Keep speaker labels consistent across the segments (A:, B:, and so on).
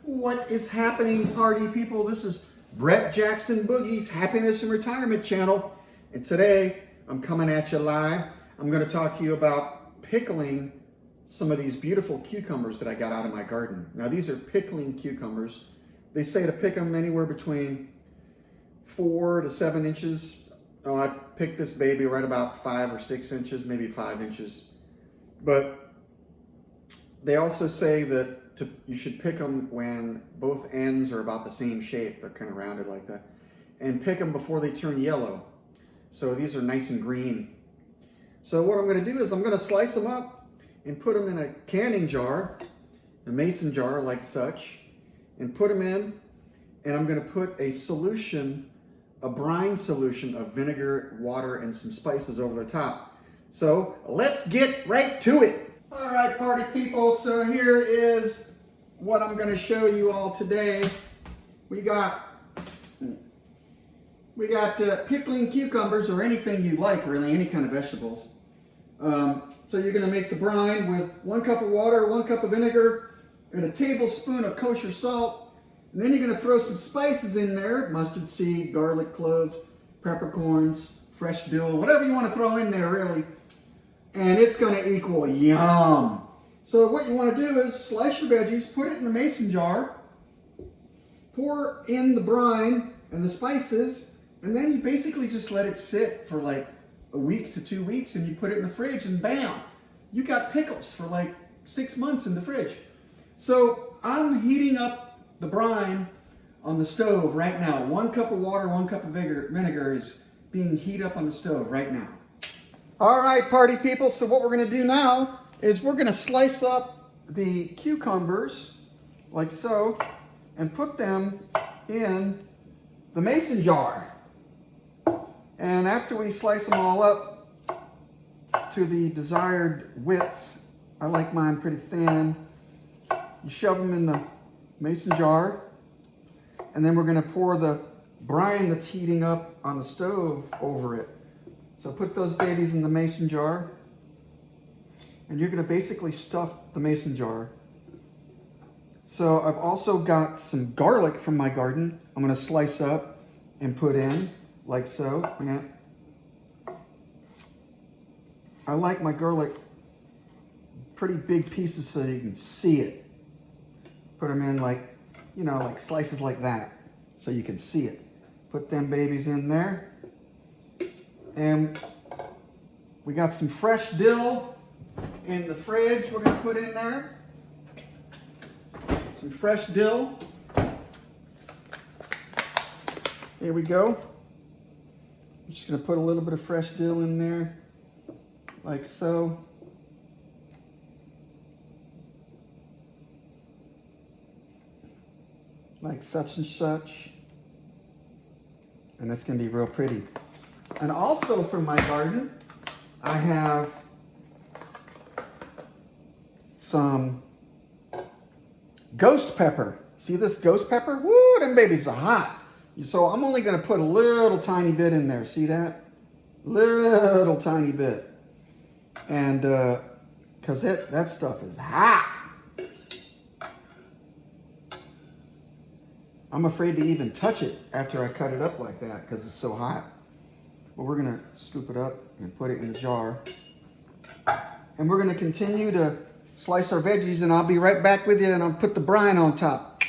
A: What is happening, party people? This is Brett Jackson Boogie's Happiness and Retirement channel. And today I'm coming at you live. I'm going to talk to you about pickling some of these beautiful cucumbers that I got out of my garden. Now these are pickling cucumbers. They say to pick them anywhere between 4 to 7 inches. Oh, I picked this baby right about 5 or 6 inches, maybe 5 inches. But they also say that you should pick them when both ends are about the same shape. They're kind of rounded like that. And pick them before they turn yellow. So these are nice and green. So what I'm going to do is I'm going to slice them up and put them in a canning jar, a mason jar like such, and put them in. And I'm going to put a solution, a brine solution of vinegar, water, and some spices over the top. So let's get right to it. All right, party people, so here is what I'm going to show you all today. We got pickling cucumbers, or anything you like, really, any kind of vegetables. So you're going to make the brine with 1 cup of water, 1 cup of vinegar, and a tablespoon of kosher salt. And then you're going to throw some spices in there, mustard seed, garlic cloves, peppercorns, fresh dill, whatever you want to throw in there, really. And it's going to equal yum. So what you want to do is slice your veggies, put it in the mason jar, pour in the brine and the spices, and then you basically just let it sit for like a week to 2 weeks, and you put it in the fridge, and bam, you got pickles for like 6 months in the fridge. So I'm heating up the brine on the stove right now. 1 cup of water, 1 cup of vinegar is being heated up on the stove right now. All right, party people, so what we're going to do now is we're going to slice up the cucumbers like so and put them in the mason jar. And after we slice them all up to the desired width, I like mine pretty thin, you shove them in the mason jar, and then we're going to pour the brine that's heating up on the stove over it. So put those babies in the mason jar, and you're going to basically stuff the mason jar. So I've also got some garlic from my garden. I'm going to slice up and put in like so. Yeah. I like my garlic pretty big pieces so you can see it. Put them in like, you know, like slices like that so you can see it. Put them babies in there. And we got some fresh dill in the fridge we're going to put in there. Some fresh dill. Here we go. I'm just going to put a little bit of fresh dill in there, like so. Like such and such. And that's going to be real pretty. And also from my garden, I have some ghost pepper. See this ghost pepper? Woo, them babies are hot. So I'm only going to put a little tiny bit in there. See that? Little tiny bit. And because that stuff is hot. I'm afraid to even touch it after I cut it up like that because it's so hot. But we're going to scoop it up and put it in the jar. And we're going to continue to slice our veggies, and I'll be right back with you, and I'll put the brine on top.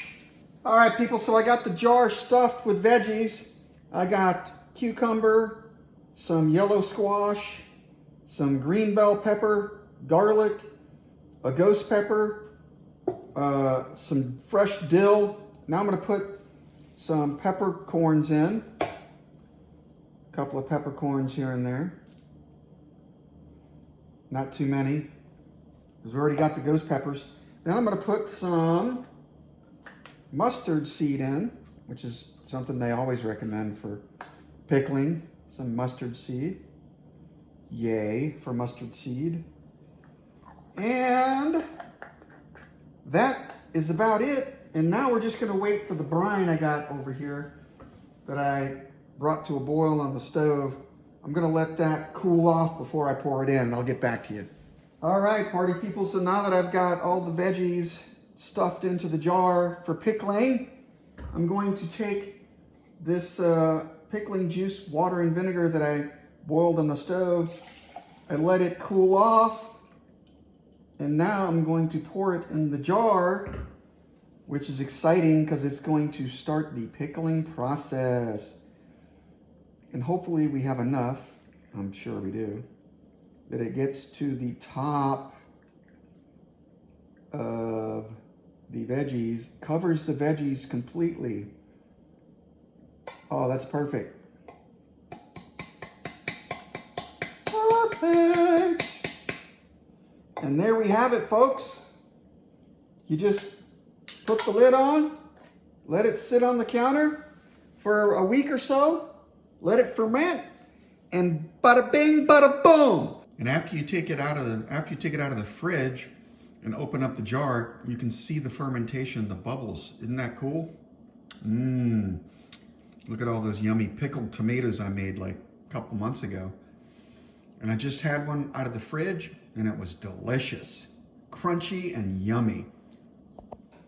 A: All right, people, so I got the jar stuffed with veggies. I got cucumber, some yellow squash, some green bell pepper, garlic, a ghost pepper, some fresh dill. Now I'm going to put some peppercorns in. A couple of peppercorns here and there. Not too many, because we already got the ghost peppers. Then I'm going to put some mustard seed in, which is something they always recommend for pickling. Some mustard seed. Yay for mustard seed. And that is about it. And now we're just going to wait for the brine I got over here that I brought to a boil on the stove. I'm going to let that cool off before I pour it in. I'll get back to you. All right, party people. So now that I've got all the veggies stuffed into the jar for pickling. I'm going to take this pickling juice, water and vinegar that I boiled on the stove. I let it cool off. And now I'm going to pour it in the jar, which is exciting because it's going to start the pickling process. And hopefully we have enough, I'm sure we do, that it gets to the top of the veggies, covers the veggies completely. Oh, that's perfect. Perfect. And there we have it, folks. You just put the lid on, let it sit on the counter for a week or so, let it ferment, and bada bing, bada boom. And after you take it out of the fridge and open up the jar, you can see the fermentation, the bubbles. Isn't that cool? Look at all those yummy pickled tomatoes I made like a couple months ago. And I just had one out of the fridge and it was delicious, crunchy and yummy.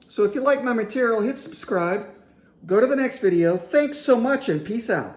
A: So if you like my material, hit subscribe. Go to the next video. Thanks so much and peace out.